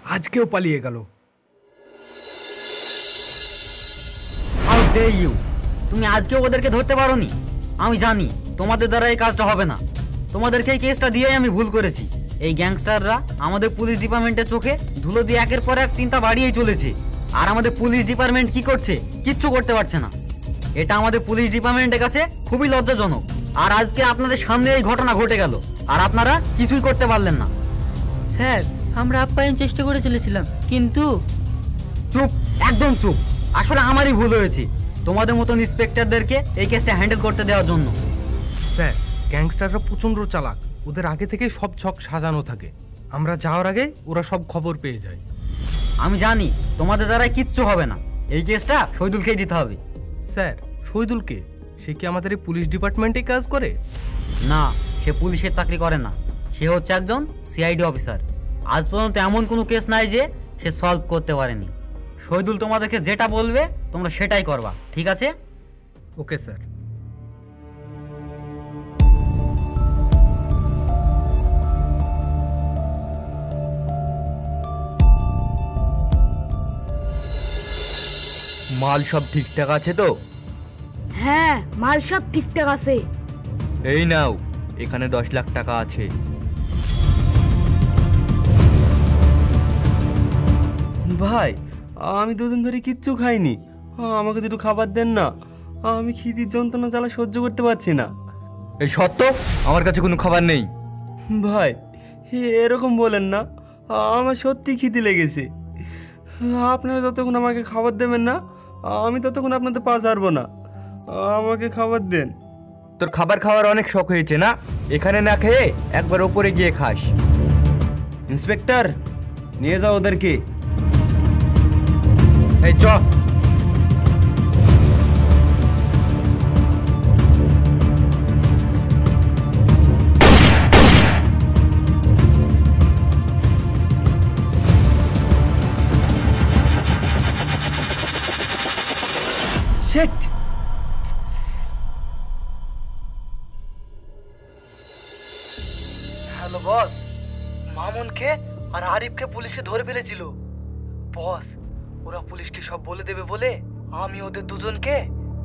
আজকেও পালিয়ে গেল। How dare you! তুমি আজকেও ওদেরকে ধরতে পারোনি? আমি জানি তোমাদের দ্বারা এই কাজটা হবে না। তোমাদেরকে এই কেসটা দিয়েই আমি ভুল করেছি। এই গ্যাংস্টাররা আমাদের পুলিশ ডিপার্টমেন্টের চোখে ধুলো দিয়ে একের পর এক চিন্তা বাড়িয়েই চলেছে। আর আমাদের পুলিশ ডিপার্টমেন্ট কি করছে? কিচ্ছু করতে পারছে না। এটা আমাদের পুলিশ ডিপার্টমেন্টের কাছে খুবই লজ্জাজনক। আর আজকে আপনাদের সামনে এই ঘটনা ঘটে গেল, আর আপনারা কিছুই করতে পারলেন না। স্যার, আমরা আপ্যায়ন চেষ্টা করে চলেছিলাম, কিন্তু চুপ, একদম চুপ। আসলে আমারই ভুল হয়েছে তোমাদের মতন ইন্সপেক্টরদেরকে এই কেসটা হ্যান্ডেল করতে দেওয়ার জন্য। স্যার, গ্যাংস্টাররা প্রচণ্ড চালাক। ওদের আগে থেকে সব ছক সাজানো থাকে। আমরা যাওয়ার আগে ওরা সব খবর পেয়ে যায়। আমি জানি তোমাদের দ্বারা কিচ্ছু হবে না। এই কেসটা শহীদুলকেই দিতে হবে। স্যার, শহীদুলকে? সে কি আমাদের এই পুলিশ ডিপার্টমেন্টে কাজ করে? না, সে পুলিশের চাকরি করে না। সে হচ্ছে একজন সিআইডি অফিসার। আজ পর্যন্ত এমন কোনো কেস নাই যে সে সলভ করতে পারেনি। শহীদুল তোমাদেরকে যেটা বলবে তোমরা সেটাই করবা, ঠিক আছে? Okay sir. মাল সব ঠিকঠাক আছে তো? হ্যাঁ, মাল সব ঠিকঠাক আছে। এই নাও, এখানে 10 লাখ টাকা আছে। ভাই, আমি দুদিন ধরে কিচ্ছু খাইনি। আমাকে দুটো খাবার দেন না। আমি খিদির যন্ত্রণা জ্বালা সহ্য করতে পারছি না। এই সত্য, আমার কাছে কোনো খাবার নেই। ভাই, এরকম বলেন না। আমার সত্যি খিদে লেগেছে। আপনারা যতক্ষণ আমাকে খাবার দেবেন না, আমি ততক্ষণ আপনাদের পা ছাড়বো না। আমাকে খাবার দেন। তোর খাবার খাওয়ার অনেক শখ হয়েছে না? এখানে না খেয়ে একবার ওপরে গিয়ে খাস। ইন্সপেক্টর, নিয়ে যাও ওদেরকে। এই চ। শিট! হ্যালো বস, মামুনকে আর আরিফকে পুলিশে ধরে ফেলেছিল। বস, ওরা পুলিশকে সব বলে দেবে বলে আমি ওদের দুজনকে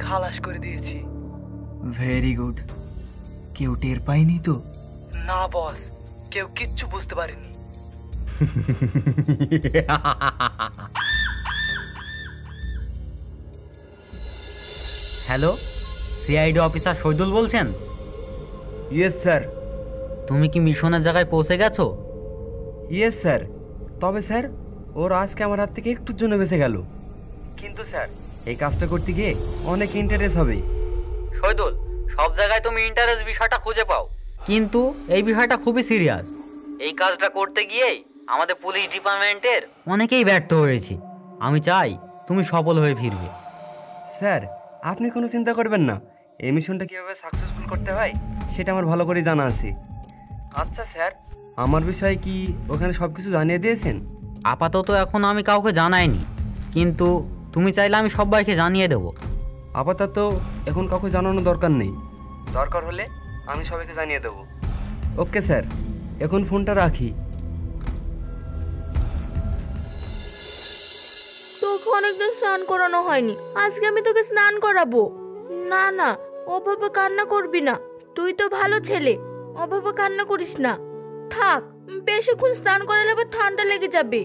খালাস করে দিয়েছি। Very good. কেউ টের পায়নি তো? না বস, কেউ কিচ্ছু বুঝতে পারেনি। হ্যালো, সিআইডি অফিসার শহীদুল বলছেন? Yes sir. তুমি কি মিশনের জায়গায় পৌঁছে গেছো? Yes sir. তবে স্যার, ওর আজকে আমার হাত থেকে একটুর জন্য বেঁচে গেল। কিন্তু স্যার, এই কাজটা করতে গিয়ে অনেক ইন্টারেস্ট হবে। শহীদুল, সব জায়গায় তুমি ইন্টারেস্ট বিষয়টা খুঁজে পাও, কিন্তু এই বিষয়টা খুবই সিরিয়াস। এই কাজটা করতে গিয়েই আমাদের পুলিশ ডিপার্টমেন্টের অনেকেই ব্যর্থ হয়েছে। আমি চাই তুমি সফল হয়ে ফিরবে। স্যার, আপনি কোনো চিন্তা করবেন না। এই মিশনটা কীভাবে সাকসেসফুল করতে হয় সেটা আমার ভালো করেই জানা আছে। আচ্ছা স্যার, আমার বিষয়ে কি ওখানে সব কিছু জানিয়ে দিয়েছেন? আপাতত এখন আমি কাউকে জানাইনি, কিন্তু তুমি চাইলে আমি সবাইকে জানিয়ে দেবো। আপাতত এখন কাউকে জানানো দরকার নেই। দরকার হলে আমি সবাইকে জানিয়ে দেবো। ওকে স্যার, এখন ফোনটা রাখি। তোকে অনেকদিন স্নান করানো হয়নি, আজকে আমি তোকে স্নান করাবো। না না, ওভাবে কান্না করবি না। তুই তো ভালো ছেলে, ওভাবে কান্না করিস না। থাক, বেশিক্ষণ স্নান করালে আবার ঠান্ডা লেগে যাবে।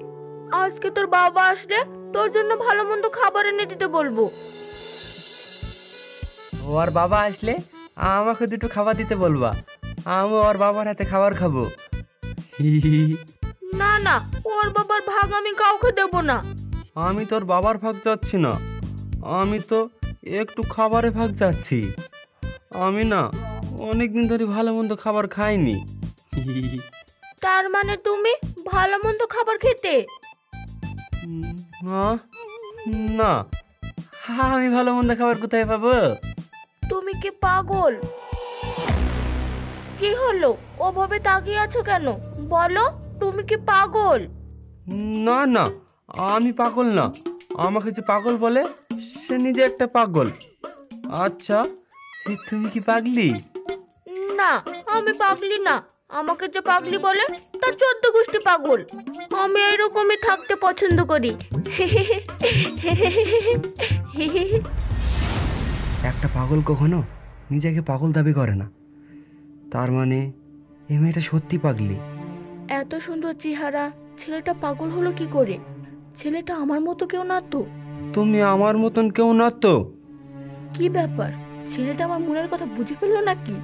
আজকে তোর বাবা আসলে তোর জন্য ভালো মন্দ খাবার এনে দিতে বলবো। ওর বাবা আসলে আমাকে দুটো খাবার দিতে বলবা। আমি ওর বাবার হাতে খাবার খাবো। না না, ওর বাবার ভাগ আমি কাউকে দেবো না। আমি তোর বাবার ভাগ চাচ্ছি না, আমি তো একটু খাবারে ভাগ চাচ্ছি। আমি না অনেকদিন ধরে ভালো মন্দ খাবার খাইনি। তার মানে তুমি ভালো মন্দ খাবার খেতে? না, আমি ভালো মন্দ খাবার কোথায় পাবো? তুমি কি পাগল? কি হলো, ওভাবে তাকিয়ে আছো কেন? বলো, তুমি কি পাগল? না না, আমি পাগল না। আমাকে যে পাগল বলে সে নিজে একটা পাগল। আচ্ছা, তুমি কি পাগলি? না, আমি পাগলি না। আমাকে যে পাগলি বলে তার 14 গোষ্ঠী পাগল। আমি এরকমই থাকতে পছন্দ করি। একটা পাগল কখনো নিজেকে পাগল দাবি করে না, তার মানে এই মেয়েটা সত্যি পাগলি। এত সুন্দর চেহারা, ছেলেটা পাগল হলো কি করে? ছেলেটা আমার মতো কেউ না তো? তুমি আমার মতন কেউ না তো? কি ব্যাপার, ছেলেটা আমার মনের কথা বুঝে ফেললো নাকি?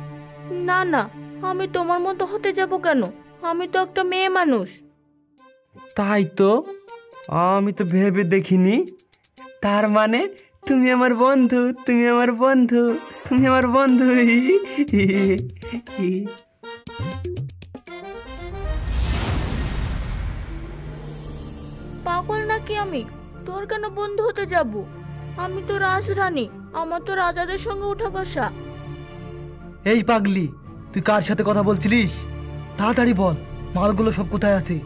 না না, আমি তোমার মতো হতে যাব কেন? আমি তো একটা মেয়ে মানুষ। তাই তো, আমি তো ভেবে দেখিনি। তার মানে তুমি আমার বন্ধু, তুমি আমার বন্ধু, তুমি আমার বন্ধু। পাগল নাকি আমি? তোর কেন বন্ধু হতে যাব? আমি তো রাজরানী, আমার তো রাজাদের সঙ্গে উঠা বসা। এই পাগলি, তুই কার সাথে কথা বলছিলিস? তাড়াতাড়ি বল, মালগুলো সব কোথায় আছে?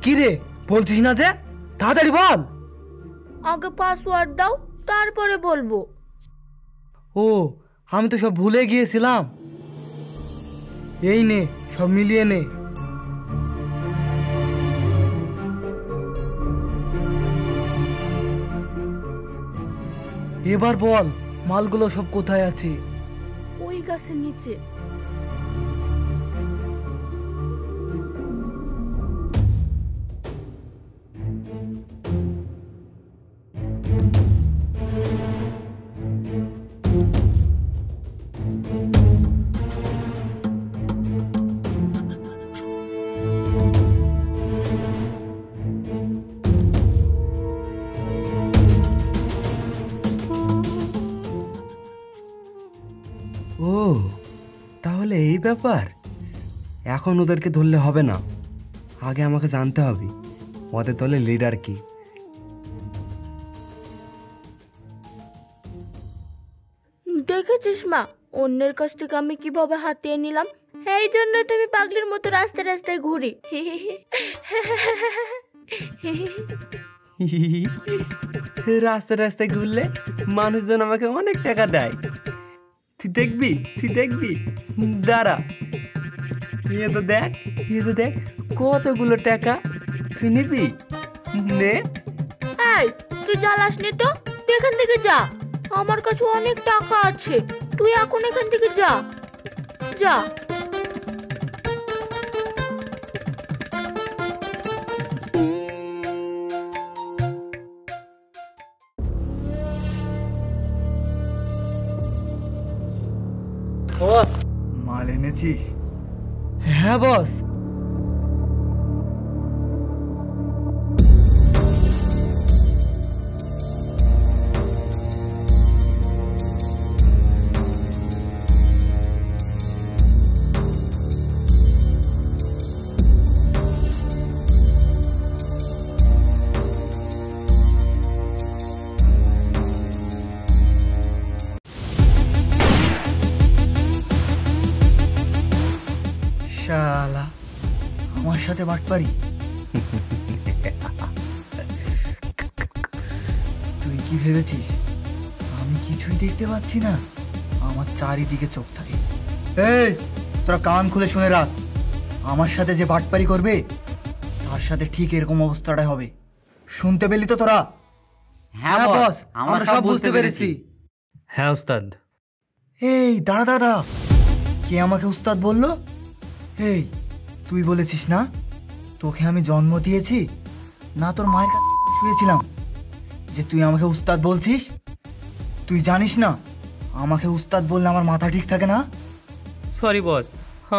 কি রে, বলছিস না যে? তাড়াতাড়ি বল। আগে পাসওয়ার্ড দাও, তারপরে বলবো। ও, আমি তো সব ভুলে গিয়েছিলাম। এই নে, সব মিলিয়ে নে। এবার বল, মালগুলো সব কোথায় আছে? ওই গাছের নিচে। ও, তাহলে এই ব্যাপার। এখন ওদেরকে ধরলে হবে না, আগে আমাকে জানতে হবে ওদের দলের লিডার কি। দেখেছিস মা, অন্যের কাছ থেকে আমি কিভাবে হাতিয়ে নিলাম? এই জন্য তুমি পাগলির মতো রাস্তায় রাস্তায় ঘুরি। রাস্তায় রাস্তায় ঘুরলে মানুষজন আমাকে অনেক টাকা দেয়। তুই দেখবি, তুই দেখবি, দাঁড়া। এ তো দেখ, এ তো দেখ, কতগুলো টাকা। তুই নিবি? নে। এই, তুই জ্বালাস নি তো, তুই এখান থেকে যা। আমার কাছে অনেক টাকা আছে, তুই এখন এখান থেকে যা, যা। বস, মাল এনেছিস? হ্যাঁ বস। শালা, আমার সাথে বাটপারি? তুই কি ভেবেছিস আমি কিছুই দেখতে পাচ্ছি না? আমার চারিদিকে চোখ থাকে। এই, তোরা কান খুলে শুনে রাখ, আমার সাথে যে বাটপারি করবে তার সাথে ঠিক এরকম অবস্থাটাই হবে। শুনতে পেলি তো তোরা? হ্যাঁ বস, আমরা সব বুঝতে পেরেছি। হ্যাঁ ওস্তাদ। এই দাঁড়া দাঁড়া দাঁড়া, কে আমাকে উস্তাদ বললো? এই, তুই বলেছিস না তোকে আমি জন্ম দিয়েছি, না তোর মায়ের কাছে শুয়েছিলাম, যে তুই আমাকে উস্তাদ বলছিস? তুই জানিস না আমাকে উস্তাদ বললে আমার মাথা ঠিক থাকে না? সরি বস,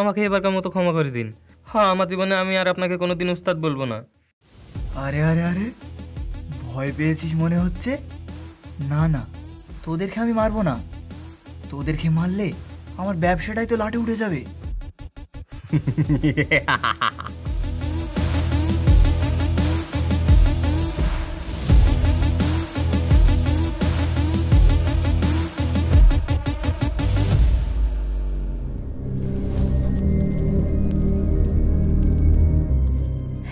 আমাকে এবারকার মতো ক্ষমা করে দিন। হ্যাঁ, আমার জীবনে আমি আর আপনাকে কোনোদিন উস্তাদ বলবো না। আরে আরে আরে, ভয় পেয়েছিস মনে হচ্ছে। না না, তোদেরকে আমি মারবো না। তোদেরকে মারলে আমার ব্যবসাটাই তো লাটে উঠে যাবে।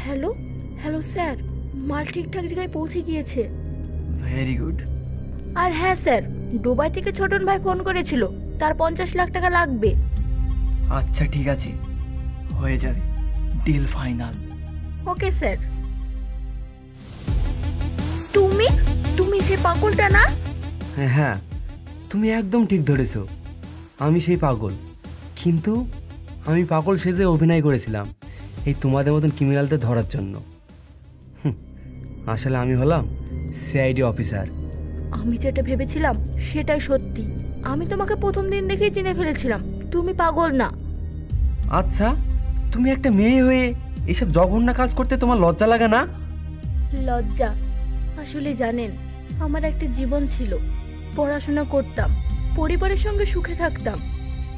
হ্যালো হ্যালো স্যার, মাল ঠিকঠাক জায়গায় পৌঁছে গিয়েছে। Very good. আর হ্যাঁ স্যার, দুবাই থেকে ছোটন ভাই ফোন করেছিল, তার 50 লাখ টাকা লাগবে। আচ্ছা ঠিক আছে, হয়ে যাবে, ডিল ফাইনাল। Okay sir. তুমি তুমি সে পাগলটা না? হ্যাঁ, তুমি একদম ঠিক ধরেছো, আমি সেই পাগল। কিন্তু আমি পাগল সেজে অভিনয় করেছিলাম এই তোমাদের মতন ক্রিমিনালদের ধরার জন্য। আসলে আমি হলাম সিআইডি অফিসার। আমি যেটা ভেবেছিলাম সেটাই সত্যি। আমি তোমাকে প্রথম দিন দেখেই চিনে ফেলেছিলাম তুমি পাগল না। আচ্ছা, তুমি একটা মেয়ে হয়ে এসব জঘন্য কাজ করতে তোমার লজ্জা লাগে না? লজ্জা? আসলে জানেন, আমার একটা জীবন ছিল, পড়াশোনা করতাম, পরিবারের সঙ্গে সুখে থাকতাম,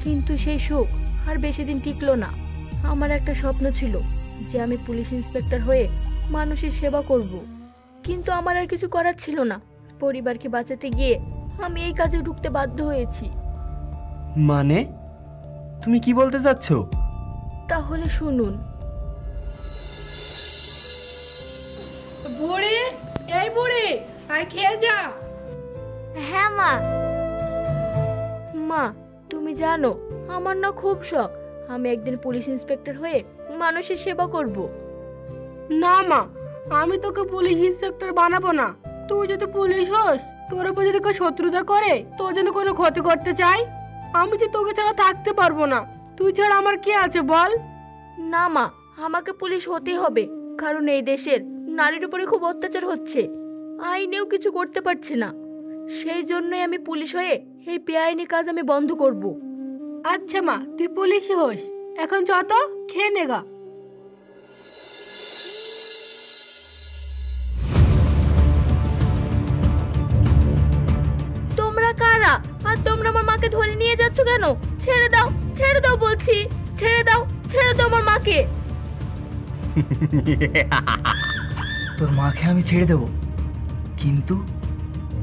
কিন্তু সেই সুখ আর বেশি দিন টিকলো না। আমার একটা স্বপ্ন ছিল যে আমি পুলিশ ইন্সপেক্টর হয়ে মানুষের সেবা করব, কিন্তু আমার আর কিছু করার ছিল না। পরিবারকে বাঁচাতে গিয়ে আমি এই কাজে ঢুকতে বাধ্য হয়েছি। মানে তুমি কি বলতে চাচ্ছ? তাহলে শুনুন। বুড়ি, এই বুড়ি, আয় খেয়ে যা। হ্যাঁ মা। মা, তুমি জানো আমার না খুব শখ আমি একদিন পুলিশ ইন্সপেক্টর হয়ে মানুষের সেবা করব। না মা, আমি তোকে পুলিশ ইন্সপেক্টর বানাবো না। তুই যদি পুলিশ হোস, তোর উপর যদি কেউ শত্রুতা করে, তোর জন্য কোনো ক্ষতি করতে চাই, আমি যে তোকে ছাড়া থাকতে পারবো না। তুই ছাড়া আমার কি আছে বল? না মা, আমাকে পুলিশ হতেই হবে, কারণ এই দেশের নারীর উপরে খুব অত্যাচার হচ্ছে, আইনেও কিছু করতে পারছে না। সেই জন্যই আমি পুলিশ হয়ে এই বেআইনি কাজ আমি বন্ধ করব। আচ্ছা মা, তুই পুলিশই হোস। এখন যত খেয়ে নেগা। তোমরা কারা? আর তোমরা আমার মাকে ধরে নিয়ে যাচ্ছ কেন? ছেড়ে দাও, ছেড়ে দাও বলছি, ছেড়ে দাও, ছেড়ে দাও আমার মাকে। তোর মাকে আমি ছেড়ে দেবো, কিন্তু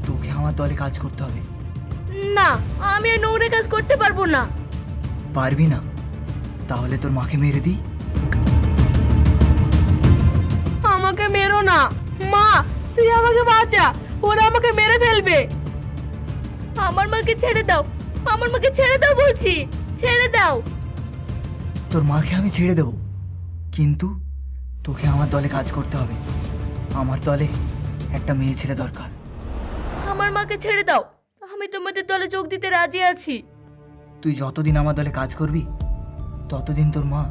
তোকে আমার দলে কাজ করতে হবে। না, আমি আর নোংরা কাজ করতে পারবো না। পারবি না? তাহলে তোর মাকে মেরে দিই। আমাকে মেরো না মা, তুই আমাকে বাঁচা, ওরা আমাকে মেরে ফেলবে। আমার মাকে ছেড়ে দাও, আমার মাকে ছেড়ে দাও বলছি, ছেড়ে দাও। তোর মাকে আমি ছেড়ে দেবো, কিন্তু তোকে আমার দলে কাজ করতে হবে। আমার দলে একটা মেয়ে ছেলে দরকার। আমার মাকে ছেড়ে দাও, আমি তোমাদের দলে যোগ দিতে রাজি আছি। তুই যতদিন আমার দলে কাজ করবি, ততদিন তোর মা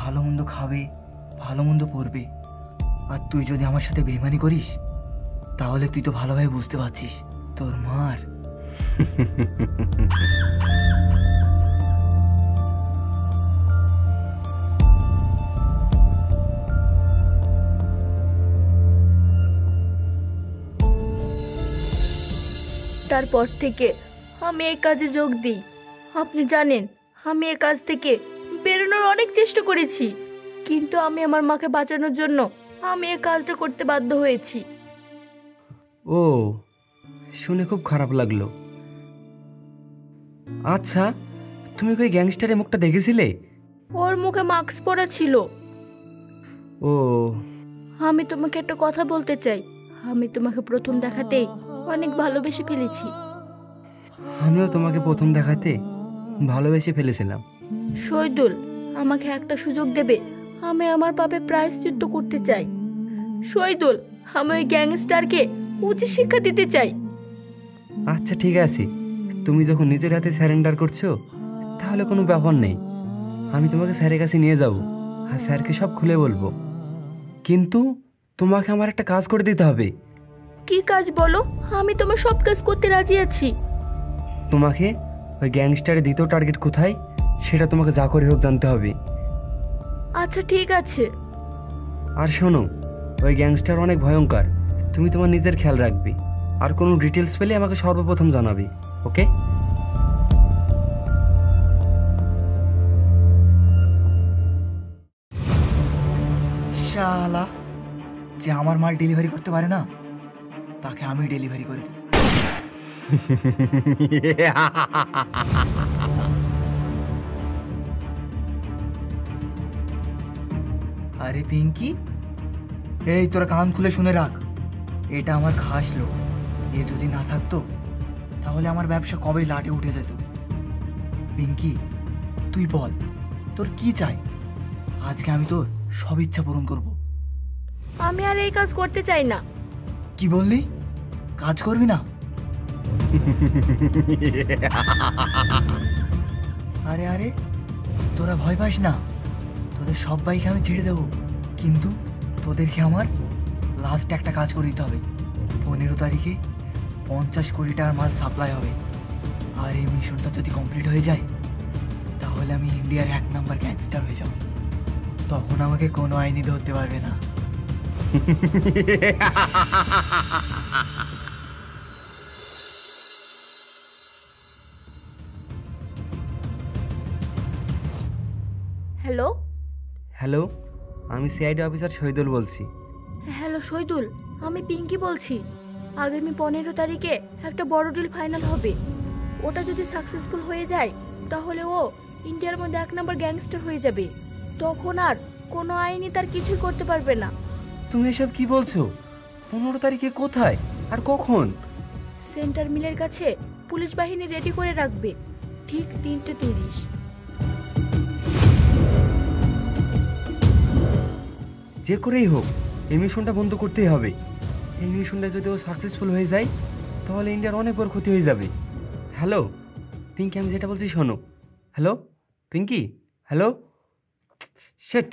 ভালো মন্দ খাবে, ভালো মন্দ পড়বে। আর তুই যদি আমার সাথে বেইমানি করিস, তাহলে তুই তো ভালোভাবে বুঝতে পারছিস তোর মার। তারপর থেকে আমি এই কাজে যোগ দিই। আপনি জানেন, আমি এই কাজ থেকে বেরোনোর অনেক চেষ্টা করেছি, কিন্তু আমি আমার মাকে বাঁচানোর জন্য আমি এই কাজটা করতে বাধ্য হয়েছি। ও, শুনে খুব খারাপ লাগলো। আচ্ছা, তুমি ওই গ্যাংস্টারের মুখটা দেখেছিলে? ওর মুখে মাস্ক পরা ছিল। ও, আমি তোমাকে একটা কথা বলতে চাই, আমি তোমাকে প্রথম দেখাতেই অনেক ভালোবেসে ফেলেছি। আমিও তোমাকে প্রথম দেখাতে ভালোবেসে ফেলেছিলাম। শহীদুল, আমাকে একটা সুযোগ দেবে? আমি আমার পাপে প্রায়শ্চিত্ত করতে চাই। শহীদুল, আমি ওই গ্যাংস্টারকে উচিত শিক্ষা দিতে চাই। আচ্ছা ঠিক আছে, তুমি যখন নিজের হাতে স্যারেন্ডার করছো, তাহলে কোনো ব্যাপার নেই। আমি তোমাকে স্যারের কাছে নিয়ে যাব আর স্যারকে সব খুলে বলবো। কিন্তু তোমাকে আমার একটা কাজ করে দিতে হবে। কি কাজ বলো? আমি তোমার সব কাজ করতে রাজি আছি। তোমাকে ওই গ্যাংস্টারের দ্বিতীয় টার্গেট কোথায় সেটা তোমাকে যা করে হোক জানতে হবে। আচ্ছা ঠিক আছে। আর শোনো, ওই গ্যাংস্টার অনেক ভয়ঙ্কর, তুমি তোমার নিজের খেয়াল রাখবে। আর কোনো ডিটেলস পেলে আমাকে সর্বপ্রথম জানাবে, ওকে? শালা, যে আমার মাল ডেলিভারি করতে পারে না, তাকে আমি ডেলিভারি করে দিই। আরে পিঙ্কি, এই তোরা কান খুলে শুনে রাখ, এটা আমার খাস লোক। এ যদি না থাকতো তাহলে আমার ব্যবসা কবেই লাটে উঠে যেত। পিঙ্কি, তুই বল তোর কি চাই? আজকে আমি তোর সব ইচ্ছা পূরণ করব। আমি আর এই কাজ করতে চাই না। কি বললি? কাজ করবি না? আরে আরে, তোরা ভয় পাস না, তোদের সব বাইক আমি ছেড়ে দেবো, কিন্তু তোদেরকে আমার লাস্ট একটা কাজ করে দিতে হবে। 15 তারিখে 50 কোটি টাকার মাল সাপ্লাই হবে, আর এই মিশনটা যদি কমপ্লিট হয়ে যায় তাহলে আমি ইন্ডিয়ার 1 নাম্বার গ্যাংস্টার হয়ে যাব। তখন আমাকে কোনো আইনি ধরতে পারবে না। হ্যালো হ্যালো, আমি সিআইডি অফিসার শহীদুল বলছি। হ্যালো শহীদুল, আমি পিঙ্কি বলছি। আগামী 15 তারিখে একটা বড় ডিল ফাইনাল হবে। ওটা যদি সাকসেসফুল হয়ে যায় তাহলে ও ইন্ডিয়ার মধ্যে 1 নাম্বার গ্যাংস্টার হয়ে যাবে। তখন আর কোনো আইনি তার কিছুই করতে পারবে না। তুমি এসব কি বলছো? 15 তারিখে কোথায় আর কখন? সেন্টার মিলের কাছে পুলিশ বাহিনী রেডি করে রাখবে, ঠিক 3:30। যে করেই হোক এই মিশনটা বন্ধ করতেই হবে। এই মিশনটা যদি ও সাকসেসফুল হয়ে যায় তাহলে ইন্ডিয়ার অনেক বড় ক্ষতি হয়ে যাবে। হ্যালো পিঙ্কি, আমি যেটা বলছি শোনো। হ্যালো পিঙ্কি, হ্যালো, শেট।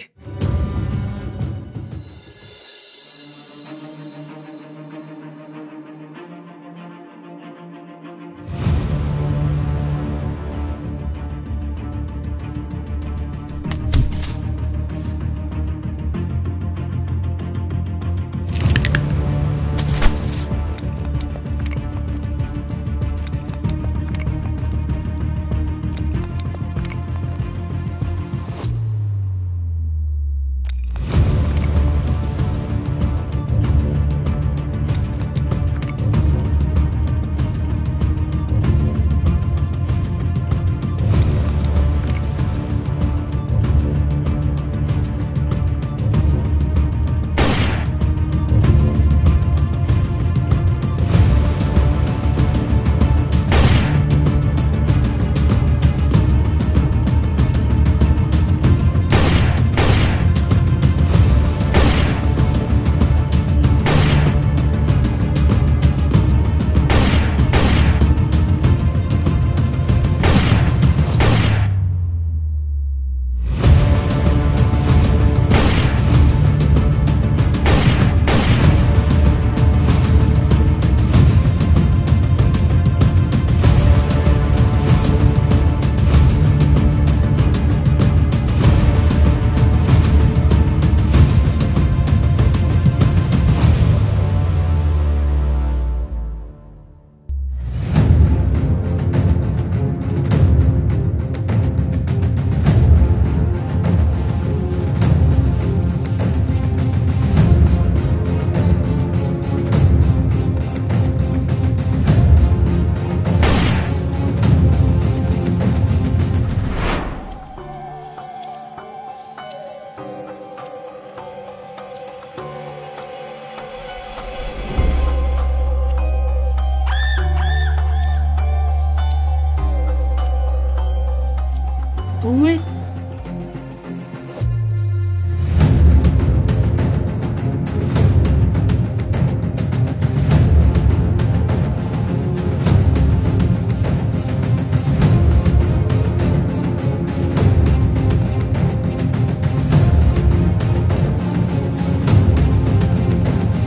তুই